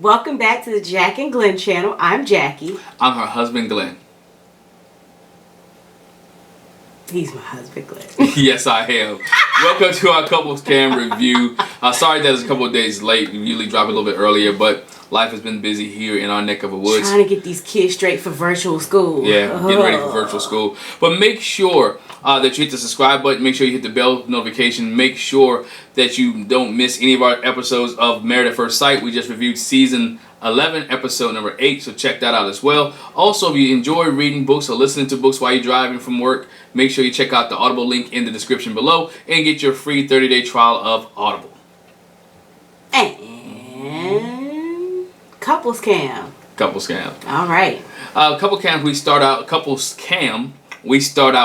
Welcome back to the Jack and Glenn channel. I'm Jackie. I'm her husband, Glenn. He's my husband, Glenn. Yes, I am. Welcome to our couples cam review. Sorry that it's a couple of days late. We usually drop a little bit earlier, but life has been busy here in our neck of the woods. Trying to get these kids straight for virtual school. Yeah, getting ready for virtual school. But make sure that you hit the subscribe button. Make sure you hit the bell notification. Make sure that you don't miss any of our episodes of Married at First Sight. We just reviewed season 11, episode number 8, so check that out as well. Also, if you enjoy reading books or listening to books while you're driving from work, make sure you check out the Audible link in the description below and get your free 30-day trial of Audible. And couples cam. Couples cam. All right. Couples cam, we start out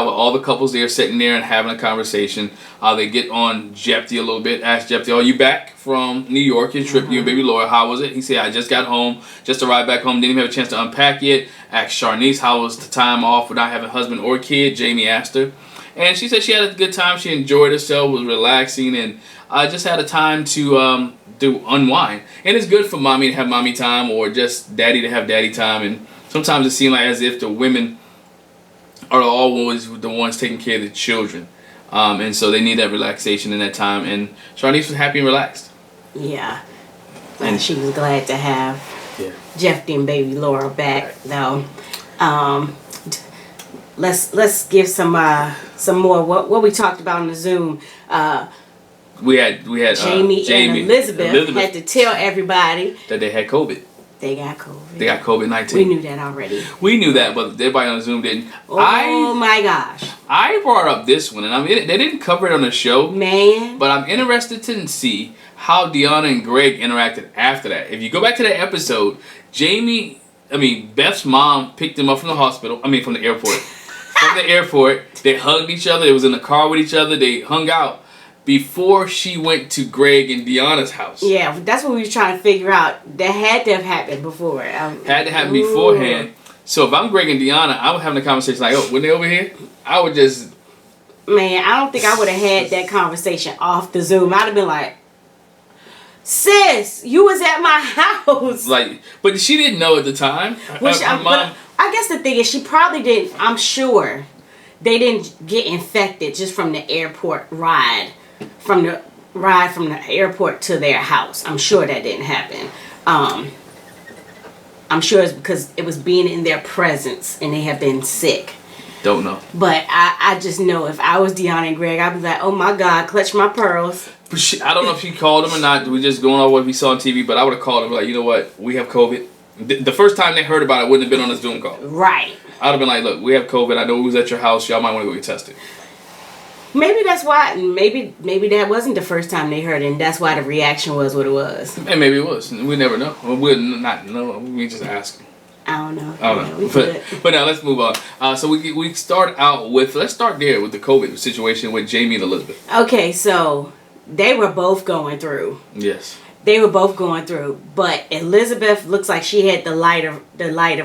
with all the couples there sitting there and having a conversation. They get on Jephte a little bit. Ask Jephte, are you back from New York? Your trip, you and baby Laura, how was it? He said, I just got home, just arrived back home, didn't even have a chance to unpack yet. Asked Shawniece, how was the time off without having a husband or kid? Jamie asked her. And she said she had a good time. She enjoyed herself, was relaxing, and just had a time to unwind. And it's good for mommy to have mommy time or just daddy to have daddy time. And sometimes it seems like as if the women are always the ones taking care of the children. And so they need that relaxation in that time. And Shawniece was happy and relaxed. Yeah. And she was glad to have Jephte and baby Laura back, though. Let's give some more what we talked about on the Zoom. We had Jamie and Elizabeth had to tell everybody that they had COVID. They got COVID. They got COVID-19. We knew that already. We knew that, but everybody on Zoom didn't. Oh my gosh. I brought up this one, and they didn't cover it on the show. Man. But I'm interested to see how Deonna and Greg interacted after that. If you go back to that episode, Beth's mom picked them up from the from the airport. From the airport, they hugged each other. They was in the car with each other. They hung out before she went to Greg and Deonna's house. Yeah, that's what we were trying to figure out. That had to have happened before. Had to happen beforehand. So if I'm Greg and Deonna, I was having a conversation like, oh, when they over here, I would just... Man, I don't think I would have had that conversation off the Zoom. I'd have been like, sis, you was at my house. But she didn't know at the time. But I guess the thing is, she probably didn't. I'm sure they didn't get infected just from the airport ride. From the airport to their house. I'm sure that didn't happen. I'm sure it's because it was being in their presence and they have been sick. Don't know. But I just know if I was Deonna and Greg, I'd be like, oh my God, clutch my pearls. But I don't know if she called him or not. We're just going off what we saw on TV. But I would have called him like, you know what? We have COVID. The first time they heard about it wouldn't have been on a Zoom call. Right. I would have been like, look, we have COVID. I know we was at your house. Y'all might want to go get tested. Maybe that's why. Maybe that wasn't the first time they heard it, and that's why the reaction was what it was. And maybe it was. We never know. We'll not know. We just ask. I don't know. But now let's move on. So we start out with, let's start there with the COVID situation with Jamie and Elizabeth. Okay, so they were both going through. Yes. They were both going through, but Elizabeth looks like she had the light of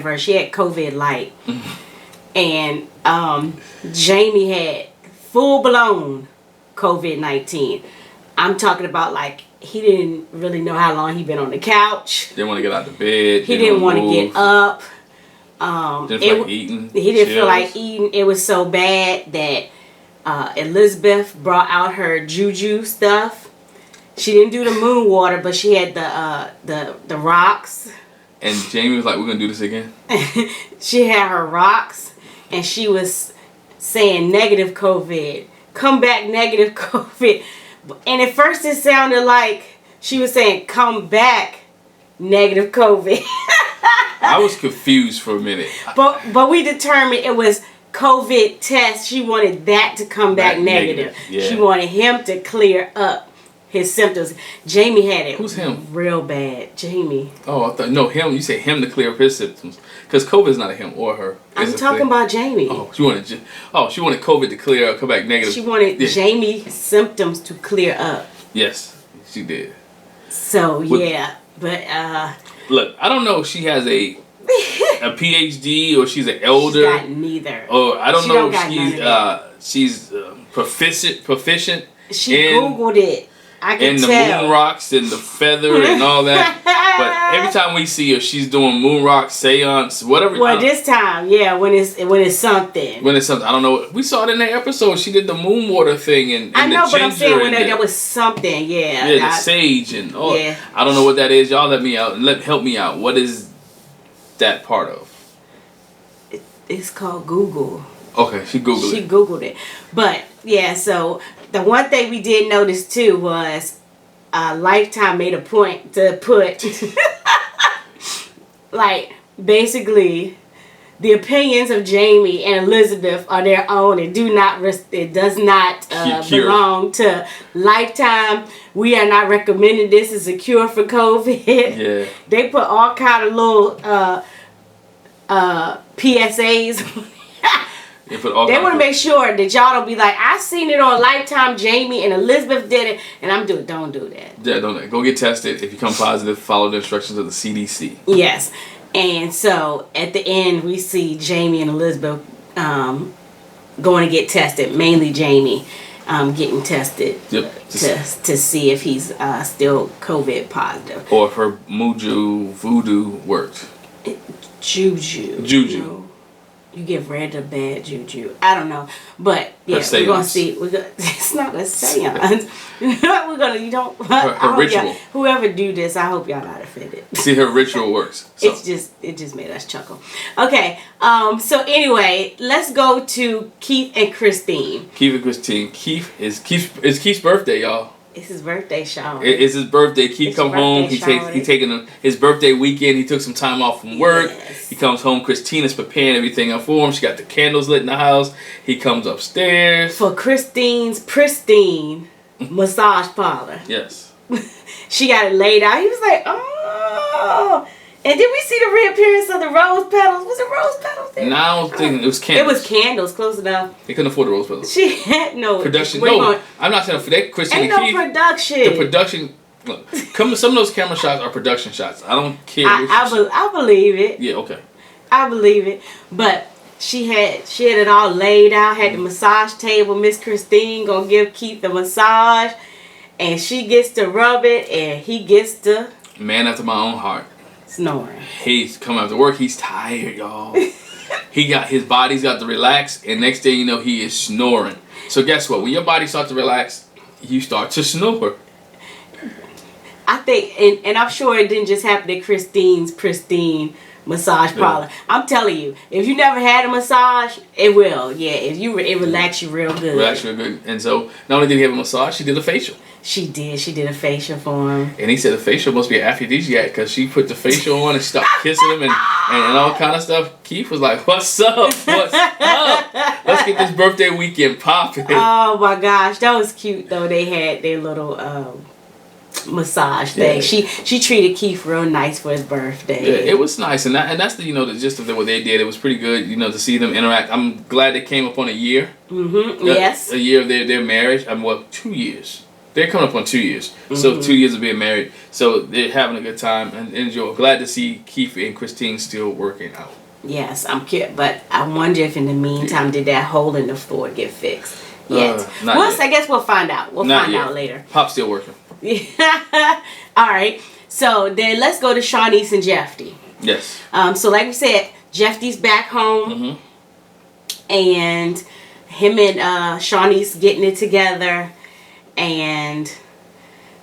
her. She had COVID light, and Jamie had full-blown COVID-19. I'm talking about like he didn't really know how long he'd been on the couch. Didn't want to get out of bed. He didn't want to get up. Didn't feel like eating. He didn't feel like eating. It was so bad that Elizabeth brought out her juju stuff. She didn't do the moon water, but she had the rocks. And Jamie was like, we're going to do this again? She had her rocks, and she was saying negative COVID. Come back, negative COVID. And at first it sounded like she was saying, come back, negative COVID. I was confused for a minute. But we determined it was COVID test. She wanted that to come back negative. Yeah. She wanted him to clear up his symptoms. Jamie had it. Who's him? Real bad. Jamie. Oh, I thought, no, him. You say him to clear up his symptoms. Because COVID is not a him or her. I'm talking about Jamie. Oh, she wanted COVID to clear up, come back negative. She wanted Jamie's symptoms to clear up. Yes, she did. So, but look, I don't know if she has a PhD or she's an elder. She's got neither. Or I don't know if she's proficient. She Googled it. I can and the tell. moon rocks and the feather and all that. But every time we see her, she's doing moon rock, seance, whatever. Well, this time, yeah, when it's something. When it's something, I don't know. We saw it in the episode. She did the moon water thing and I know, the but I'm saying when ginger there was something, yeah. the sage and all. Yeah. I don't know what that is. Y'all let me out. Help me out. What is that part of? It's called Google. Okay, she Googled it. But yeah, so the one thing we did notice too was Lifetime made a point to put like basically the opinions of Jamie and Elizabeth are their own. It does not belong to Lifetime. We are not recommending this as a cure for COVID. Yeah. They put all kind of little PSAs. They want to make sure that y'all don't be like, I seen it on Lifetime, Jamie and Elizabeth did it, and don't do that. Yeah, don't. Go get tested. If you come positive, follow the instructions of the CDC. Yes. And so at the end, we see Jamie and Elizabeth going to get tested, mainly Jamie getting tested to see if he's still COVID positive. Or if her voodoo worked. Juju. You give random bad juju. I don't know, but yeah, we're gonna see. It's not a seance. We're gonna. You don't. Her ritual. Whoever do this, I hope y'all not offended. See, her ritual works. So. It just made us chuckle. Okay. So anyway, let's go to Keith and Kristine. Keith and Kristine. It's Keith's birthday, y'all. It's his birthday shower. It's his birthday. Keith come home. He taking his birthday weekend. He took some time off from work. Yes. He comes home. Kristina's preparing everything up for him. She got the candles lit in the house. He comes upstairs for Kristine's pristine massage parlor. Yes. She got it laid out. He was like, oh. And did we see the reappearance of the rose petals? Was it rose petals there? No, I don't think it was candles. It was candles, close enough. They couldn't afford the rose petals. She had no production. No, I'm not saying for that. Kristine ain't and no Keith, production. The production. Look, some of those camera shots are production shots. I don't care. I believe it. Yeah, okay. I believe it. But she had it all laid out. Had the massage table. Miss Kristine gonna give Keith the massage, and she gets to rub it, and he gets to man after my own heart. Snoring. He's coming after work. He's tired, y'all. His body's got to relax, and next thing you know, he is snoring. So guess what? When your body starts to relax, you start to snore. I think, and I'm sure it didn't just happen at Kristine's pristine massage parlor. Yeah. I'm telling you, if you never had a massage, it will. Yeah, it relax you real good. Relax you real good. And so, not only did he have a massage, she did a facial. She did a facial for him. And he said the facial must be an aphrodisiac because she put the facial on and started kissing him and all kind of stuff. Keith was like, what's up? What's up? Let's get this birthday weekend popping. Oh my gosh, that was cute though. They had their little massage thing. Yeah. She treated Keith real nice for his birthday. Yeah, it was nice. And that's the the gist of what they did. It was pretty good, to see them interact. I'm glad they came up on a year. Mm-hmm. Yes. A year of their marriage. 2 years. They're coming up on 2 years. Mm-hmm. So 2 years of being married. So they're having a good time and enjoy. Glad to see Keith and Kristine still working out. Yes, I'm curious. But I wonder if in the meantime, did that hole in the floor get fixed yet? Yet. I guess we'll find out. We'll find out later. Pop's still working. All right. So then let's go to Shawniece and Jephte. Yes. So like we said, Jephthe's back home. Mm-hmm. And him and Shawniece getting it together. And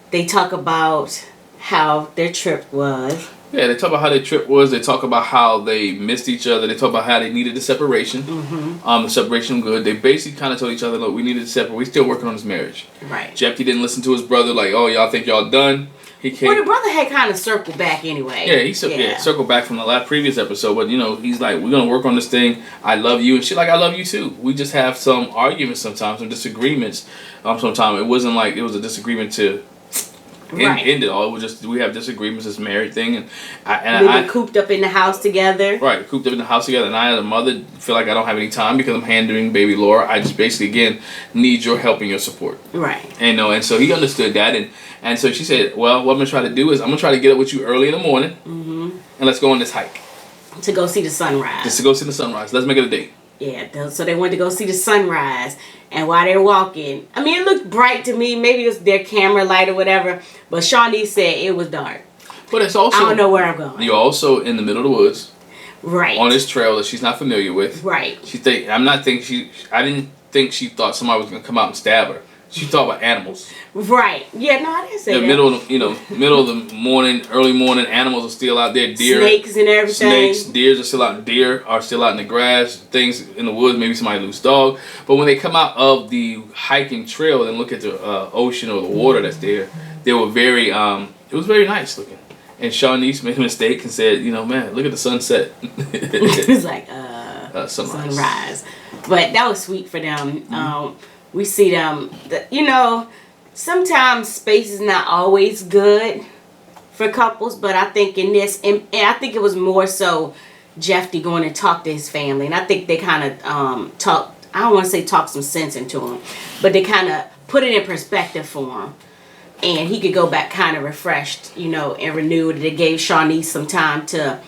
they talk about how their trip was. Yeah, they talk about how their trip was. They talk about how they missed each other. They talk about how they needed the separation. Mm-hmm. The separation was good. They basically kind of told each other, look, we needed to separate. We're still working on this marriage. Right. Jephte didn't listen to his brother, like, oh, y'all think y'all done? He came. Well, the brother had kind of circled back anyway. Yeah, he circled back from the previous episode. But, he's like, we're going to work on this thing. I love you. And she's like, I love you too. We just have some arguments sometimes, some disagreements. Sometimes it wasn't like it was a disagreement to end it all. It was just we have disagreements, this married thing. And I cooped up in the house together. Right, cooped up in the house together. And I, as a mother, feel like I don't have any time because I'm handling baby Laura. I just basically, again, need your help and your support. Right. And so he understood that. And so she said, well, what I'm going to try to do is I'm going to try to get up with you early in the morning. Mm-hmm. And let's go on this hike. To go see the sunrise. Just to go see the sunrise. Let's make it a date. Yeah, so they went to go see the sunrise. And while they're walking, I mean, it looked bright to me. Maybe it was their camera light or whatever. But Shawniece said it was dark. But it's also... I don't know where I'm going. You're also in the middle of the woods. Right. On this trail that she's not familiar with. Right. I didn't think she thought somebody was going to come out and stab her. She thought about animals. Right. Yeah, no, I didn't say that. Middle of the morning, early morning, animals are still out there. Deer, snakes and everything. Deer are still out. Deer are still out in the grass. Things in the woods. Maybe somebody loose dog. But when they come out of the hiking trail and look at the ocean or the water that's there, they were very. It was very nice looking. And Shawniece made a mistake and said, man, look at the sunset. It was like sunrise. But that was sweet for them. We see them, sometimes space is not always good for couples, but I think in this, and I think it was more so Jephte going and talk to his family, and I think they kind of talked, I don't want to say talk some sense into him, but they kind of put it in perspective for him, and he could go back kind of refreshed, and renewed. They gave Shawniece some time to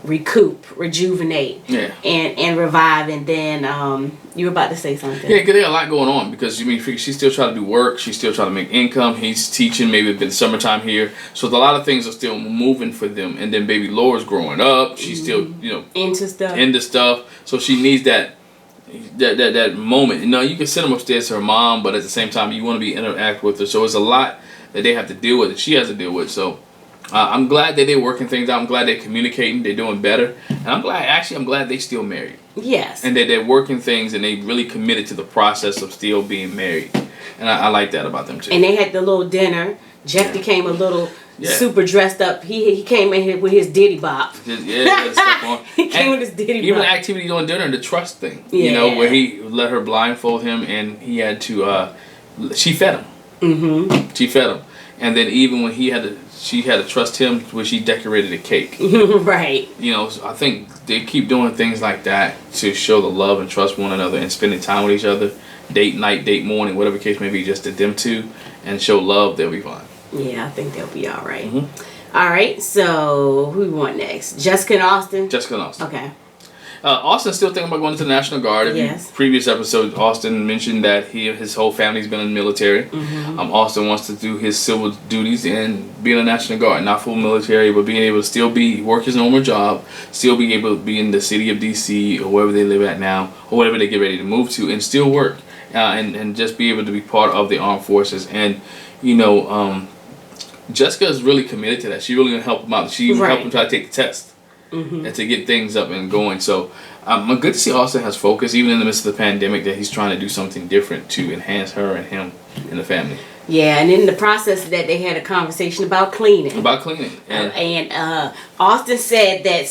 rejuvenate, and revive, and then you were about to say something. Yeah, because there's a lot going on, because she's still trying to do work, she's still trying to make income, he's teaching, maybe it's been summertime here, so a lot of things are still moving for them, and then baby Laura's growing up, she's still into stuff, so she needs that moment. You can send them upstairs to her mom, but at the same time you want to interact with her, so it's a lot that they have to deal with, that she has to deal with. So I'm glad that they're working things out. I'm glad they're communicating. They're doing better. And I'm glad they still married. Yes. And that they're working things, and they really committed to the process of still being married. And I like that about them too. And they had the little dinner. Jephte came a little super dressed up. He came in here with his diddy bop. Stuff on. He came with his diddy bop. Even the activity on dinner, the trust thing. Where he let her blindfold him, and he had to, she fed him. Mm-hmm. She fed him. And then even when she had to trust him when she decorated a cake. Right. So I think they keep doing things like that to show the love and trust one another, and spending time with each other, date night, date morning, whatever case may be, just to them two, and show love. They'll be fine. Yeah, I think they'll be all right. Mm-hmm. All right, so who we want next? Jessica and Austin? Jessica and Austin. Okay. Austin's still thinking about going to the National Guard. Yes. Previous episode, Austin mentioned that his whole family's been in the military. Mm-hmm. Austin wants to do his civil duties and be in the National Guard. Not full military, but being able to still work his normal job, still be able to be in the city of D.C. or wherever they live at now, or whatever they get ready to move to, and still work. And just be able to be part of the armed forces. And, Jessica is really committed to that. She really going to help him out. She even helped him try to take the test. Mm-hmm. And to get things up and going. So good to see Austin has focus, even in the midst of the pandemic, that he's trying to do something different to enhance her and him and the family. Yeah, and in the process of that, they had a conversation about cleaning. And Austin said that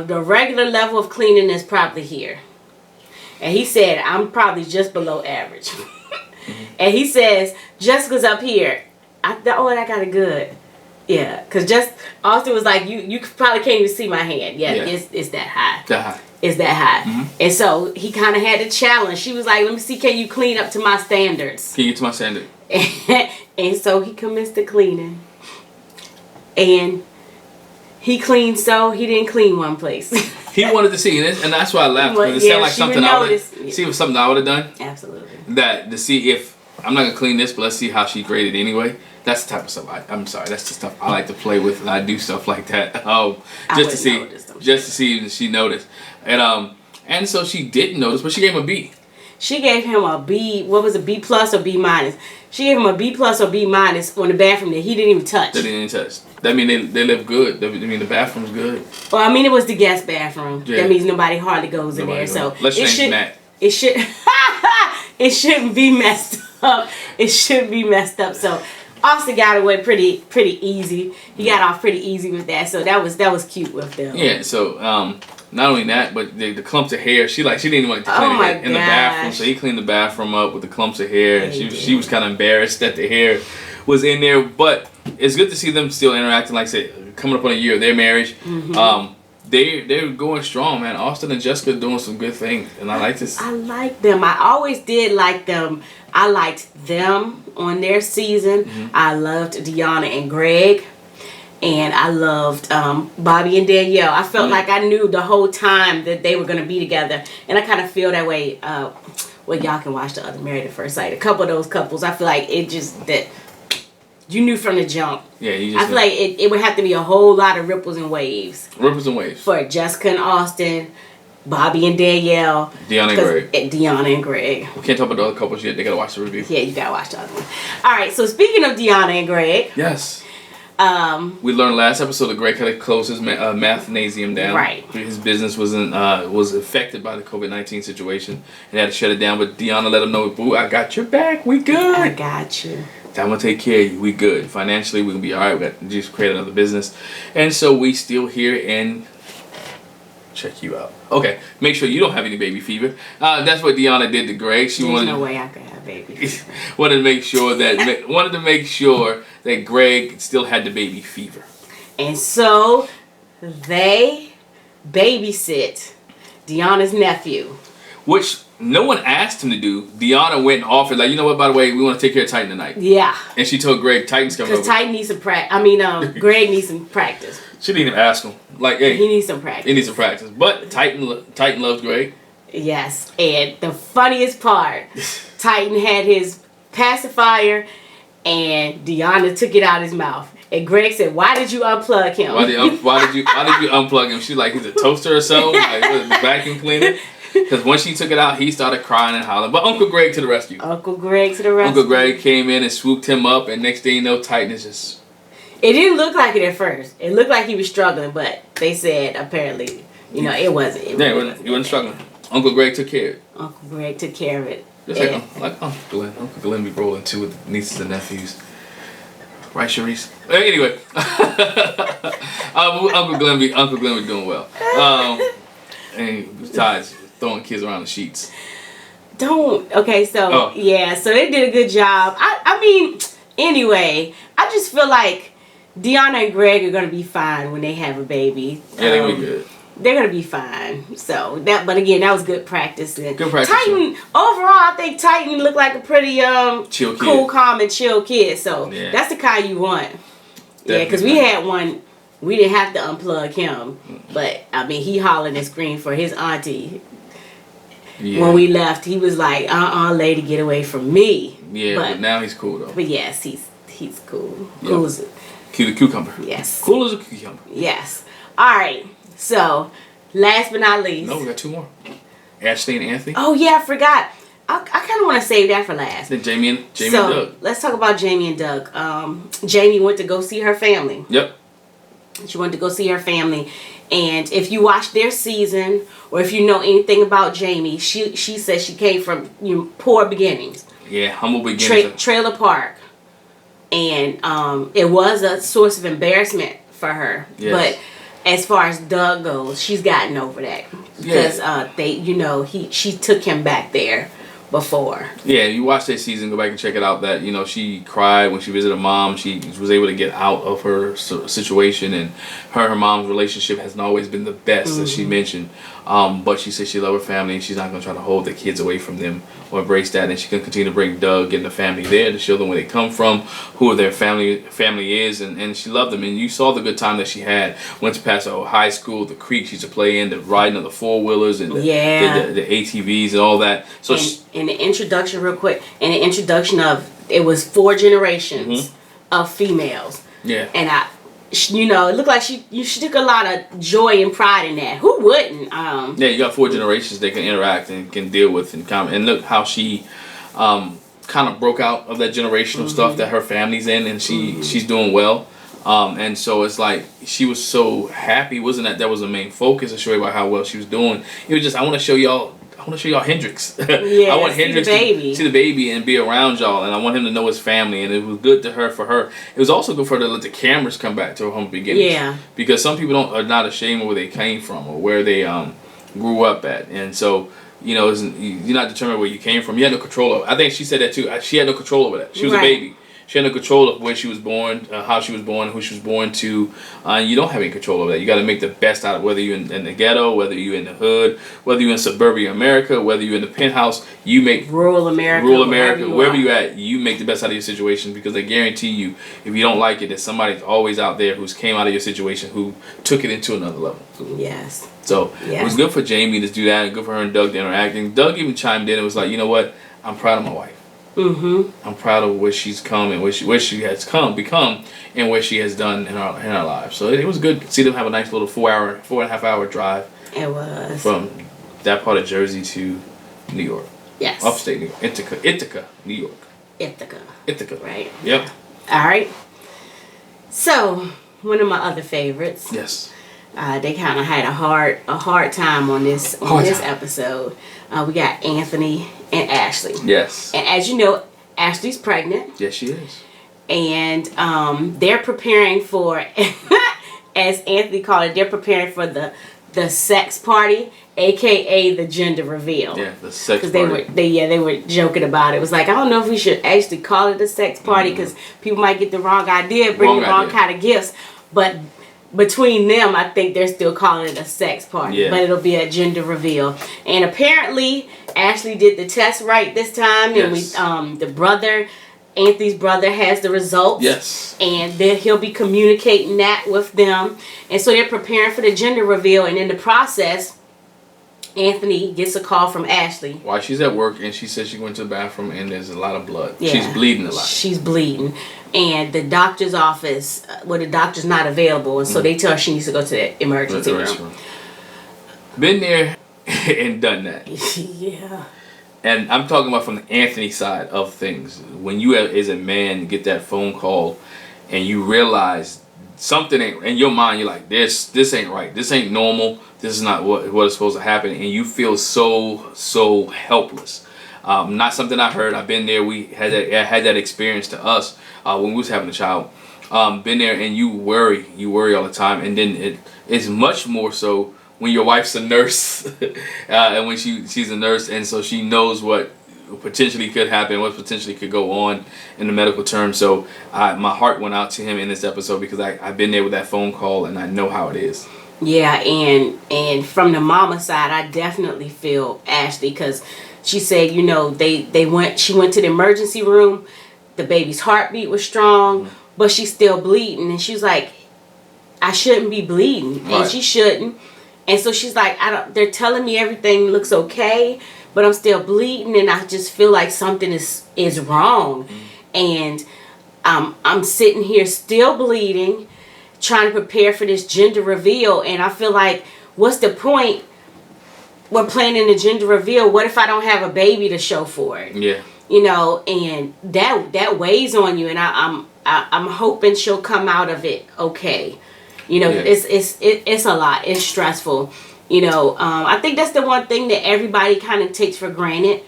the regular level of cleaning is probably here. And he said, I'm probably just below average. Mm-hmm. And he says, Jessica's up here. I got it good. Yeah, because Austin was like, you probably can't even see my hand. Yeah. It's that high. It's that high. Mm-hmm. And so he kind of had a challenge. She was like, let me see, can you clean up to my standards? Can you get to my standard? And so he commenced the cleaning. And he cleaned, so he didn't clean one place. He wanted to see, and that's why I laughed, because it sounded like something I would have, see, it was something I would have done. Absolutely. That, to see if, I'm not going to clean this, but let's see how she graded anyway. That's the type of stuff I'm sorry. That's the stuff I like to play with, and I do stuff like that. Just to see if she noticed, and so she didn't notice, but she gave him a B. She gave him a B. What was it, B plus or B minus? She gave him a B plus or B minus on the bathroom that he didn't even touch. They didn't even touch. That mean they live good. The bathroom's good. Well, I mean, it was the guest bathroom. Yeah. That means nobody hardly goes in there. So let's change Matt. It it shouldn't be messed up. It shouldn't be messed up. So Austin got away pretty easy. He got off pretty easy with that. So that was cute with them. Yeah. So not only that, but the clumps of hair. She didn't even want to clean it in the bathroom. So he cleaned the bathroom up with the clumps of hair, and she was kind of embarrassed that the hair was in there. But it's good to see them still interacting. Like I said, coming up on a year of their marriage. Mm-hmm. They're going strong, man. Austin and Jessica doing some good things, and I like this. I like them. I always did like them. I liked them on their season. Mm-hmm. I loved Deonna and Greg, And I loved Bobby and Danielle. I felt like I knew the whole time that they were going to be together. And I kind of feel that way. Well, y'all can watch the other Married at First Sight. A couple of those couples, I feel like it just, that you knew from the jump. Yeah, you just I feel like it would have to be a whole lot of ripples and waves. Ripples and waves. For Jessica and Austin, Bobby and Danielle. Deonna and Greg. Deonna and Greg. We can't talk about the other couples yet. They gotta watch the review. Yeah, you gotta watch the other one. Alright, so speaking of Deonna and Greg. Yes. We learned last episode that Greg had to close his mathnasium down. Right. His business was affected by the COVID-19 situation and had to shut it down. But Deonna let him know, boo, I got your back. We good. I got you. I'm gonna take care of you. We good. Financially, we gonna be alright. We got to just create another business. And so we still here and check you out. Okay, make sure you don't have any baby fever. That's what Deonna did to Greg. There's no way I could have baby. wanted to make sure that Greg still had the baby fever. And so they babysit Deonna's nephew, which no one asked him to do. Deonna went and offered, like, you know what, by the way, we want to take care of Titan tonight. Yeah. And she told Greg, Titan's coming over. Because Titan needs some Greg needs some practice. She didn't even ask him. Like, hey. He needs some practice. He needs some practice. But Titan loves Greg. Yes. And the funniest part, Titan had his pacifier and Deonna took it out his mouth. And Greg said, why did you unplug him? Why did you unplug him? She's like, he's a toaster or something? Like, what, the vacuum cleaner? Because when she took it out, he started crying and hollering. But Uncle Greg to the rescue. Uncle Greg came in and swooped him up, and next thing you know, Titan is just... It didn't look like it at first. It looked like he was struggling, but they said apparently, it wasn't. He wasn't struggling. Uncle Greg took care of it. Uncle Greg took care of it. Just like Uncle Glenn. Uncle Glenn be rolling too with nieces and nephews. Right, Shawniece? Anyway. Uncle Glenn be doing well. And besides, throwing kids around the sheets. Okay, so yeah, so they did a good job. I mean, anyway, I just feel like Deonna and Greg are gonna be fine when they have a baby. Yeah, they're gonna be good. They're gonna be fine. So but again, that was good practice. And good practice. Titan, overall, I think Titan looked like a pretty chill kid. Cool, calm, and chill kid. So that's the kind you want. Definitely. Yeah, because we had one. We didn't have to unplug him, but I mean, he hollered and screamed for his auntie. Yeah. When we left, he was like, lady, get away from me. Yeah, but now he's cool though. But yes, he's cool. Yep. Cool as a cucumber. Yes. Cool as a cucumber. Yes. All right. So, last but not least. No, we got two more. Ashley and Anthony. Oh yeah, I forgot. I kind of want to save that for last. Then Jamie and Doug. Let's talk about Jamie and Doug. Jamie went to go see her family. Yep. She went to go see her family. And if you watch their season, or if you know anything about Jamie, she says she came from poor beginnings. Yeah, humble beginnings. Trailer park. And it was a source of embarrassment for her. Yes. But as far as Doug goes, she's gotten over that. Because she took him back there before. Yeah, you watch that season, go back and check it out. That she cried when she visited her mom. She was able to get out of her situation, and her mom's relationship hasn't always been the best, as she mentioned. But she said she loves her family, and she's not going to try to hold the kids away from them or embrace that. And she can continue to bring Doug and the family there to show them where they come from, who their family is, and she loved them. And you saw the good time that she had. Went to past her high school, the creek she used to play in, the riding of the 4-wheelers and the ATVs and all that. So in the introduction, real quick, of it was 4 generations of females. Yeah. And it looked like she took a lot of joy and pride in that. Who wouldn't? Yeah, you got 4 generations they can interact and can deal with and look how she kind of broke out of that generational stuff that her family's in, and she's doing well. And so it's like she was so happy. Wasn't that was the main focus to show you about how well she was doing. It was just I want to show y'all Hendrix. Yeah, I want Hendrix to see the baby and be around y'all, and I want him to know his family. And it was good for her. It was also good for her to let the cameras come back to her home beginnings. Yeah. Because some people are not ashamed of where they came from or where they grew up at, and so you're not determined where you came from. You had no control over it. I think she said that too. She had no control over that. She was a baby. She had no control of where she was born, how she was born, who she was born to. You don't have any control over that. You got to make the best out of it, whether you're in the ghetto, whether you're in the hood, whether you're in suburban America, whether you're in the penthouse. You make rural America, wherever you at, you make the best out of your situation, because I guarantee you, if you don't like it, there's somebody always out there who's came out of your situation who took it into another level. Yes. So it was good for Jamie to do that, and good for her and Doug to interact. And Doug even chimed in and was like, you know what? I'm proud of my wife. I'm proud of where she's come and where she has become, and what she has done in our lives. So it was good to see them have a nice little 4.5 hour drive. It was from that part of Jersey to New York. Yes. Upstate New York, Ithaca, New York. Ithaca. Right. Yep. All right. So one of my other favorites. Yes. They kind of had a hard time on this episode. We got Anthony and Ashley. Yes. And as you know, Ashley's pregnant. Yes, she is. And they're preparing for, as Anthony called it, they're preparing for the sex party, aka the gender reveal. Yeah, the sex party. Because they were joking about it. It was like, I don't know if we should actually call it a sex party, because people might get the wrong idea, bring the wrong kind of gifts. But between them, I think they're still calling it a sex party. Yeah. But it'll be a gender reveal. And apparently, Ashley did the test right this time. Yes. And Anthony's brother has the results. Yes. And then he'll be communicating that with them. And so they're preparing for the gender reveal. And in the process, Anthony gets a call from Ashley. While she's at work, and she says she went to the bathroom and there's a lot of blood. Yeah. She's bleeding a lot. She's bleeding. And the doctor's office, the doctor's not available. And so they tell her she needs to go to the emergency room. Been there and done that. Yeah. And I'm talking about from the Anthony side of things. When you as a man get that phone call and you realize something ain't in your mind, you're like, this ain't right. This ain't normal. This is not what is supposed to happen. And you feel so helpless. Not something I heard. I've been there. We had that experience to us when we was having a child. Been there, and you worry all the time. And then it's much more so when your wife's a nurse, and when she's a nurse, and so she knows what potentially could happen, what potentially could go on in the medical terms. So my heart went out to him in this episode, because I've been there with that phone call, and I know how it is. Yeah, and from the mama side, I definitely feel Ashley, because she said, she went to the emergency room, the baby's heartbeat was strong, but she's still bleeding, and she was like, I shouldn't be bleeding, and she shouldn't. And so she's like, they're telling me everything looks okay, but I'm still bleeding, and I just feel like something is wrong. And I'm sitting here still bleeding, trying to prepare for this gender reveal, and I feel like, what's the point? We're planning the gender reveal. What if I don't have a baby to show for it? Yeah. And that weighs on you, and I'm hoping she'll come out of it okay. It's a lot. It's stressful. I think that's the one thing that everybody kind of takes for granted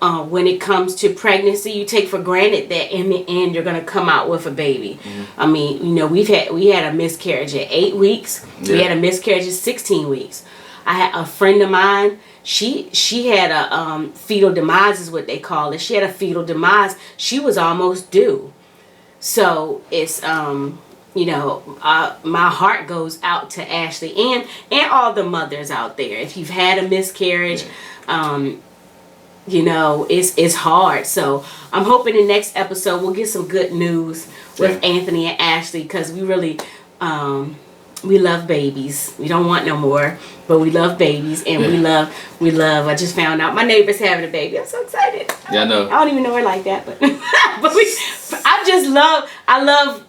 when it comes to pregnancy. You take for granted that in the end you're going to come out with a baby. I mean, we had a miscarriage at 8 weeks. Yeah. We had a miscarriage at 16 weeks. I had a friend of mine. She had a fetal demise, is what they call it. She had a fetal demise. She was almost due. So it's my heart goes out to Ashley and all the mothers out there. If you've had a miscarriage, it's hard. So I'm hoping the next episode we'll get some good news with Anthony and Ashley, because we really we love babies. We don't want no more, but we love babies, and we love. I just found out my neighbor's having a baby. I'm so excited. Yeah, I know. I don't even know her like that, but I love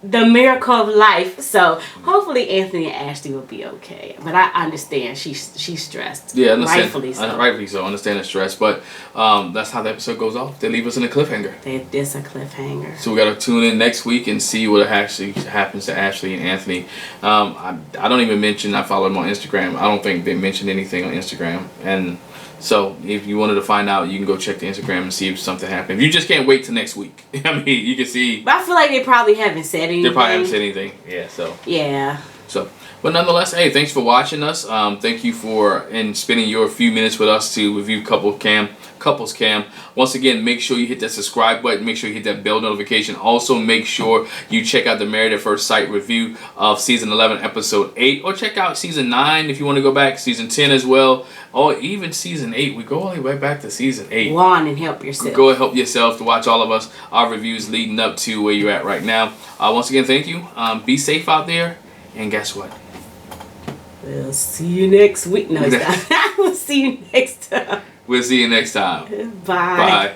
the miracle of life. So hopefully Anthony and Ashley will be okay. But I understand she's stressed. Yeah, I understand. Rightfully so. Rightfully so. I understand the stress. But that's how the episode goes off. They leave us in a cliffhanger. It's a cliffhanger. So we got to tune in next week and see what actually happens to Ashley and Anthony. I don't even mention, I follow them on Instagram. I don't think they mentioned anything on Instagram. And so if you wanted to find out, you can go check the Instagram and see if something happened. If you just can't wait till next week. I mean, you can see. But I feel like they probably haven't said anything. They probably haven't said anything. Yeah, so. Yeah. So, But nonetheless, hey, thanks for watching us. Thank you for spending your few minutes with us to review Couples Cam. Once again, make sure you hit that subscribe button. Make sure you hit that bell notification. Also, make sure you check out the Married at First Sight review of Season 11, Episode 8. Or check out Season 9 if you want to go back. Season 10 as well. Or even Season 8. We go all the way back to Season 8. Go on and help yourself. Go and help yourself to watch all of us, our reviews leading up to where you're at right now. Once again, thank you. Be safe out there. And guess what? We'll see you next week. No, it's not. We'll see you next time. We'll see you next time. Bye. Bye.